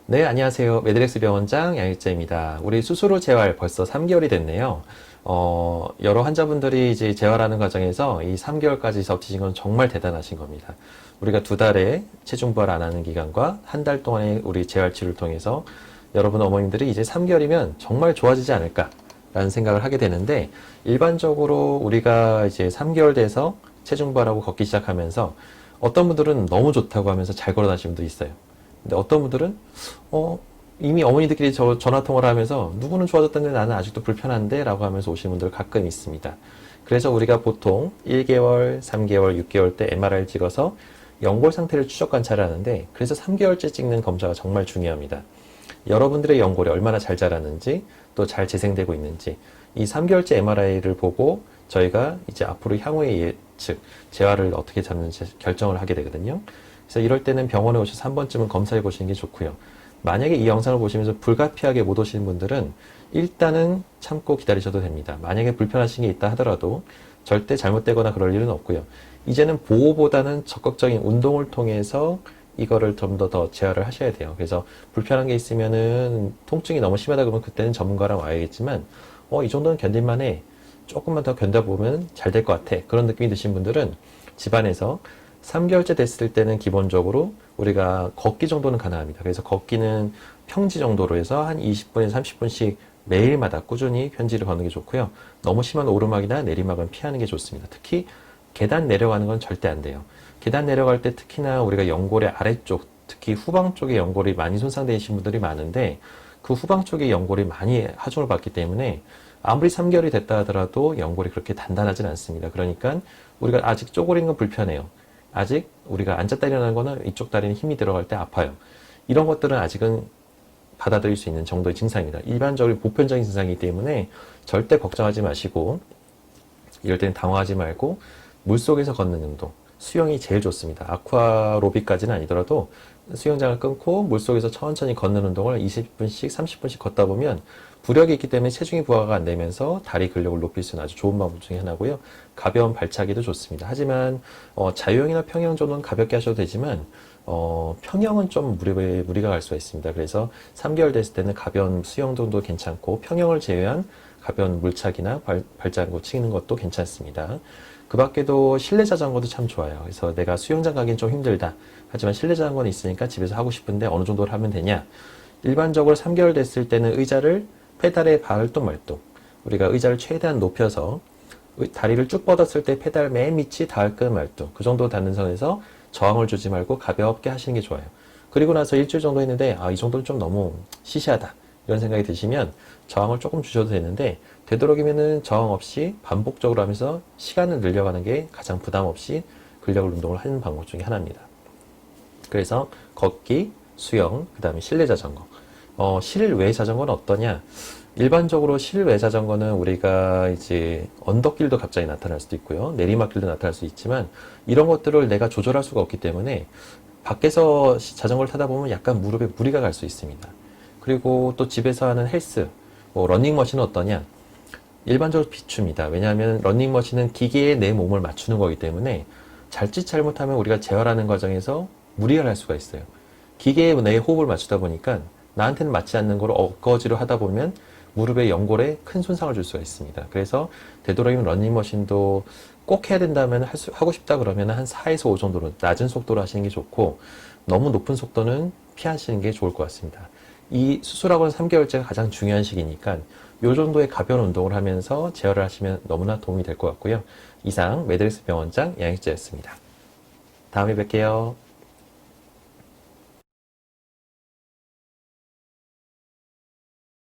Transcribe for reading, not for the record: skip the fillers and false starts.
네, 안녕하세요. 매드렉스 병원장 양일재입니다. 우리 수술 후 재활 벌써 3개월이 됐네요. 여러 환자분들이 이제 재활하는 과정에서 이 3개월까지 버티신 건 정말 대단하신 겁니다. 우리가 2달에 체중 부할 안 하는 기간과 한 달 동안의 우리 재활 치료를 통해서 여러분 어머님들이 이제 3개월이면 정말 좋아지지 않을까라는 생각을 하게 되는데, 일반적으로 우리가 이제 3개월 돼서 체중 부할하고 걷기 시작하면서 어떤 분들은 너무 좋다고 하면서 잘 걸어 다니시는 분도 있어요. 근데 어떤 분들은 이미 어머니들끼리 전화 통화를 하면서 누구는 좋아졌다는데 나는 아직도 불편한데 라고 하면서 오시는 분들 가끔 있습니다. 그래서 우리가 보통 1개월, 3개월, 6개월 때 MRI를 찍어서 연골 상태를 추적 관찰을 하는데, 그래서 3개월째 찍는 검사가 정말 중요합니다. 여러분들의 연골이 얼마나 잘 자라는지, 또 잘 재생되고 있는지, 이 3개월째 MRI를 보고 저희가 이제 앞으로 향후의 예측, 재활을 어떻게 잡는지 결정을 하게 되거든요. 그래서 이럴 때는 병원에 오셔서 한 번쯤은 검사해 보시는 게 좋고요. 만약에 이 영상을 보시면서 불가피하게 못 오시는 분들은 일단은 참고 기다리셔도 됩니다. 만약에 불편하신 게 있다 하더라도 절대 잘못되거나 그럴 일은 없고요. 이제는 보호보다는 적극적인 운동을 통해서 이거를 좀 더 재활을 하셔야 돼요. 그래서 불편한 게 있으면은 통증이 너무 심하다 그러면 그때는 전문가랑 와야겠지만, 이 정도는 견딜만 해. 조금만 더 견뎌보면 잘 될 것 같아. 그런 느낌이 드신 분들은 집안에서 3개월째 됐을 때는 기본적으로 우리가 걷기 정도는 가능합니다. 그래서 걷기는 평지 정도로 해서 한 20분에서 30분씩 매일마다 꾸준히 편지를 걷는 게 좋고요. 너무 심한 오르막이나 내리막은 피하는 게 좋습니다. 특히 계단 내려가는 건 절대 안 돼요. 계단 내려갈 때 특히나 우리가 연골의 아래쪽, 특히 후방 쪽에 연골이 많이 손상되신 분들이 많은데, 그 후방 쪽에 연골이 많이 하중을 받기 때문에 아무리 3개월이 됐다 하더라도 연골이 그렇게 단단하진 않습니다. 그러니까 우리가 아직 쪼그리는 건 불편해요. 아직 우리가 앉았다 일어나는 거는 이쪽 다리는 힘이 들어갈 때 아파요. 이런 것들은 아직은 받아들일 수 있는 정도의 증상입니다. 일반적으로 보편적인 증상이기 때문에 절대 걱정하지 마시고, 이럴 때는 당황하지 말고 물속에서 걷는 운동, 수영이 제일 좋습니다. 아쿠아로빅까지는 아니더라도 수영장을 끊고 물속에서 천천히 걷는 운동을 20분씩 30분씩 걷다 보면 부력이 있기 때문에 체중이 부하가 안 되면서 다리 근력을 높일 수 있는 아주 좋은 방법 중에 하나고요. 가벼운 발차기도 좋습니다. 하지만 자유형이나 평형 정도는 가볍게 하셔도 되지만, 평형은 좀 무리가 갈 수가 있습니다. 그래서 3개월 됐을 때는 가벼운 수영 정도 괜찮고, 평형을 제외한 가벼운 물차기나 발자국 치는 것도 괜찮습니다. 그 밖에도 실내 자전거도 참 좋아요. 그래서 내가 수영장 가긴 좀 힘들다. 하지만 실내 자전거는 있으니까 집에서 하고 싶은데 어느 정도를 하면 되냐? 일반적으로 3개월 됐을 때는 의자를 페달에 발동 말동, 우리가 의자를 최대한 높여서 다리를 쭉 뻗었을 때 페달 맨 밑이 닿을끔 말동, 그 정도 닿는 선에서 저항을 주지 말고 가볍게 하시는 게 좋아요. 그리고 나서 일주일 정도 했는데 이 정도는 좀 너무 시시하다 이런 생각이 드시면 저항을 조금 주셔도 되는데, 되도록이면은 저항 없이 반복적으로 하면서 시간을 늘려가는 게 가장 부담 없이 근력 운동을 하는 방법 중에 하나입니다. 그래서 걷기, 수영, 그 다음에 실내 자전거. 실외 자전거는 어떠냐? 일반적으로 실외 자전거는 우리가 이제 언덕길도 갑자기 나타날 수도 있고요. 내리막길도 나타날 수 있지만, 이런 것들을 내가 조절할 수가 없기 때문에 밖에서 자전거를 타다 보면 약간 무릎에 무리가 갈 수 있습니다. 그리고 또 집에서 하는 헬스, 러닝머신은 어떠냐? 일반적으로 비춥니다. 왜냐하면 러닝머신은 기계에 내 몸을 맞추는 거기 때문에 자칫 잘못하면 우리가 재활하는 과정에서 무리가 갈 수가 있어요. 기계에 내 호흡을 맞추다 보니까 나한테는 맞지 않는 걸 어거지로 하다 보면 무릎의 연골에 큰 손상을 줄 수가 있습니다. 그래서 되도록이면 러닝머신도 꼭 해야 된다면 하고 싶다 그러면 한 4에서 5 정도로 낮은 속도로 하시는 게 좋고, 너무 높은 속도는 피하시는 게 좋을 것 같습니다. 이 수술하고는 3개월째가 가장 중요한 시기니까 이 정도의 가벼운 운동을 하면서 재활을 하시면 너무나 도움이 될 것 같고요. 이상 매드릭스 병원장 양익재였습니다. 다음에 뵐게요.